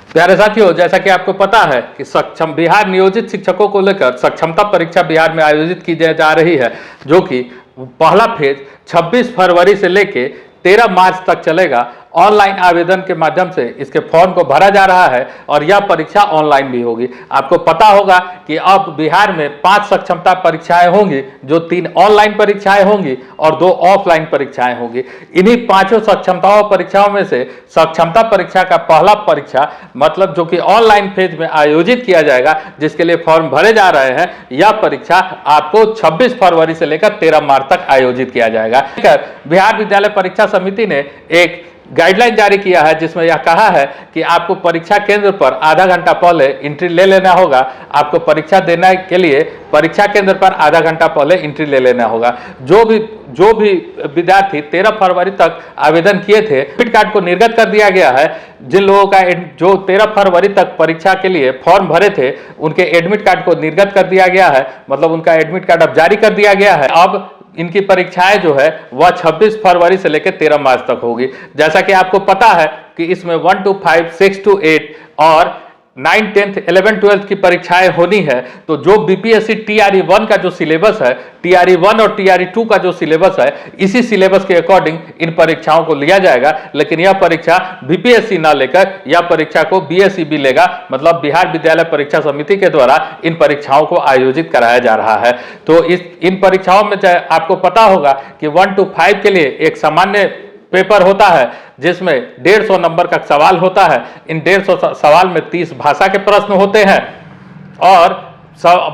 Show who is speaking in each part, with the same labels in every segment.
Speaker 1: प्यारे साथियों, जैसा कि आपको पता है कि सक्षम बिहार नियोजित शिक्षकों को लेकर सक्षमता परीक्षा बिहार में आयोजित की जा रही है, जो कि पहला फेज 26 फरवरी से लेके 13 मार्च तक चलेगा। ऑनलाइन आवेदन के माध्यम से इसके फॉर्म को भरा जा रहा है और यह परीक्षा ऑनलाइन भी होगी। आपको पता होगा कि अब बिहार में 5 सक्षमता परीक्षाएं होंगी, जो 3 ऑनलाइन परीक्षाएं होंगी और 2 ऑफलाइन परीक्षाएं होंगी। इन्हीं 5 सक्षमता परीक्षाओं में से सक्षमता परीक्षा का पहला परीक्षा मतलब जो कि ऑनलाइन फेज में आयोजित किया जाएगा, जिसके लिए फॉर्म भरे जा रहे हैं, यह परीक्षा आपको 26 फरवरी से लेकर 13 मार्च तक आयोजित किया जाएगा। बिहार विद्यालय परीक्षा समिति ने एक गाइडलाइन जारी किया है, जिसमें यह कहा है कि आपको परीक्षा केंद्र पर आधा घंटा पहले एंट्री ले लेना होगा। आपको परीक्षा देने के लिए परीक्षा केंद्र पर आधा घंटा पहले एंट्री ले लेना होगा। जो भी विद्यार्थी 13 फरवरी तक आवेदन किए थे, एडमिट कार्ड को निर्गत कर दिया गया है। जिन लोगों का जो 13 फरवरी तक परीक्षा के लिए फॉर्म भरे थे, उनके एडमिट कार्ड को निर्गत कर दिया गया है, मतलब उनका एडमिट कार्ड अब जारी कर दिया गया है। अब इनकी परीक्षाएं जो है वह 26 फरवरी से लेकर 13 मार्च तक होगी। जैसा कि आपको पता है कि इसमें 1 to 5, 6 to 8 और 9, 10, 11, 12 की परीक्षाएं होनी है। तो जो बीपीएससी टीआरई 1 का जो सिलेबस है, टीआरई 1 और टीआरई 2 का जो सिलेबस है, इसी सिलेबस के अकॉर्डिंग इन परीक्षाओं को लिया जाएगा। लेकिन यह परीक्षा बीपीएससी ना लेकर यह परीक्षा को बीएसईबी लेगा, मतलब बिहार विद्यालय परीक्षा समिति के द्वारा इन परीक्षाओं को आयोजित कराया जा रहा है। तो इन परीक्षाओं में आपको पता होगा कि 1 to 5 के लिए एक सामान्य पेपर होता है, जिसमें 150 नंबर का सवाल होता है। इन 150 सवाल में 30 भाषा के प्रश्न होते हैं और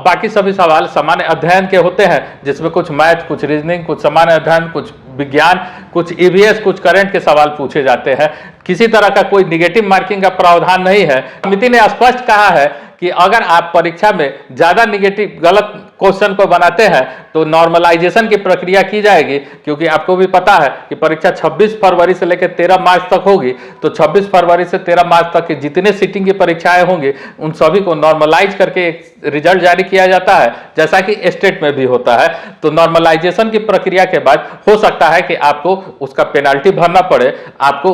Speaker 1: बाकी सभी सवाल सामान्य अध्ययन के होते हैं, जिसमें कुछ मैथ, कुछ रीजनिंग, कुछ सामान्य अध्ययन, कुछ विज्ञान, कुछ ईवीएस, कुछ करंट के सवाल पूछे जाते हैं। किसी तरह का कोई निगेटिव मार्किंग का प्रावधान नहीं है। समिति ने स्पष्ट कहा है कि अगर आप परीक्षा में ज्यादा निगेटिव गलत क्वेश्चन को बनाते हैं तो नॉर्मलाइजेशन की प्रक्रिया की जाएगी, क्योंकि आपको भी पता है कि परीक्षा 26 फरवरी से लेकर 13 मार्च तक होगी। तो 26 फरवरी से 13 मार्च तक की जितने सीटिंग की परीक्षाएं होंगी, उन सभी को नॉर्मलाइज करके एक रिजल्ट जारी किया जाता है, जैसा कि स्टेट में भी होता है। तो नॉर्मलाइजेशन की प्रक्रिया के बाद हो सकता है कि आपको उसका पेनाल्टी भरना पड़े, आपको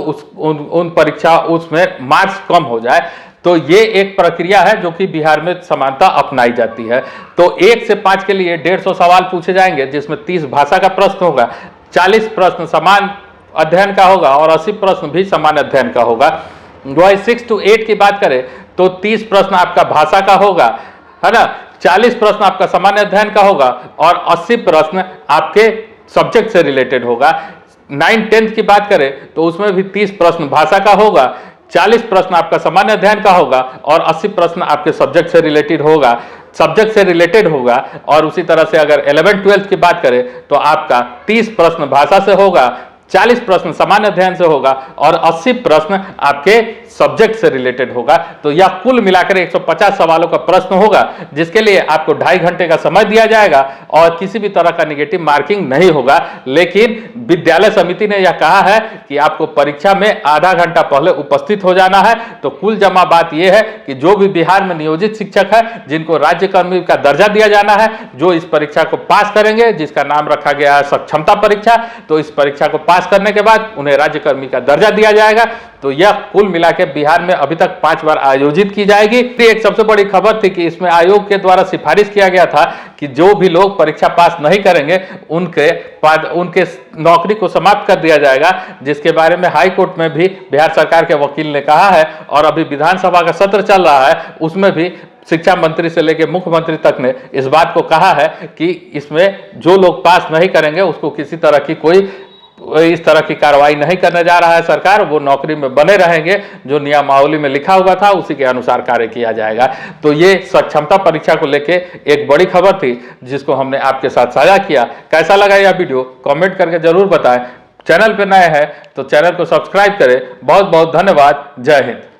Speaker 1: उन परीक्षा उसमें मार्क्स कम हो जाए। तो ये एक प्रक्रिया है जो कि बिहार में समानता अपनाई जाती है। तो 1 से 5 के लिए 150 सवाल पूछे जाएंगे, जिसमें 30 भाषा का प्रश्न होगा, 40 प्रश्न समान अध्ययन का होगा और 80 प्रश्न भी समान अध्ययन का होगा। वही 6 to 8 की बात करें तो 30 प्रश्न आपका भाषा का होगा, है ना, 40 प्रश्न आपका सामान्य अध्ययन का होगा और 80 प्रश्न आपके सब्जेक्ट से रिलेटेड होगा। 9, 10 की बात करें तो उसमें भी 30 प्रश्न भाषा का होगा, 40 प्रश्न आपका सामान्य अध्ययन का होगा और 80 प्रश्न आपके सब्जेक्ट से रिलेटेड होगा। और उसी तरह से अगर 11, 12 की बात करें तो आपका 30 प्रश्न भाषा से होगा, 40 प्रश्न सामान्य अध्ययन से होगा और 80 प्रश्न आपके सब्जेक्ट से रिलेटेड होगा। तो यह कुल मिलाकर 150 सवालों का प्रश्न होगा, जिसके लिए आपको 2.5 घंटे का समय दिया जाएगा और किसी भी तरह का निगेटिव मार्किंग नहीं होगा। लेकिन विद्यालय समिति ने यह कहा है कि आपको परीक्षा में आधा घंटा पहले उपस्थित हो जाना है। तो कुल जमा बात यह है कि जो भी बिहार में नियोजित शिक्षक है, जिनको राज्यकर्मी का दर्जा दिया जाना है, जो इस परीक्षा को पास करेंगे, जिसका नाम रखा गया है सक्षमता परीक्षा, तो इस परीक्षा को पास करने के बाद उन्हें राज्यकर्मी का दर्जा दिया जाएगा। तो यह कुल मिलाकर बिहार में अभी तक 5 बार आयोजित की जाएगी। एक सबसे बड़ी खबर थी कि इसमें आयोग के द्वारा सिफारिश किया गया था कि जो भी लोग परीक्षा पास नहीं करेंगे उनके नौकरी को समाप्त कर दिया जाएगा, जिसके बारे में हाई कोर्ट में भी बिहार सरकार के वकील ने कहा है। और अभी विधानसभा का सत्र चल रहा है, उसमें भी शिक्षा मंत्री से लेकर मुख्यमंत्री तक ने इस बात को कहा है कि इसमें जो लोग पास नहीं करेंगे उसको किसी तरह की कोई इस तरह की कार्रवाई नहीं करने जा रहा है सरकार। वो नौकरी में बने रहेंगे, जो नियमावली में लिखा हुआ था उसी के अनुसार कार्य किया जाएगा। तो ये सक्षमता परीक्षा को लेके एक बड़ी खबर थी, जिसको हमने आपके साथ साझा किया। कैसा लगा यह वीडियो कमेंट करके जरूर बताएं। चैनल पे नए हैं तो चैनल को सब्सक्राइब करें। बहुत बहुत धन्यवाद। जय हिंद।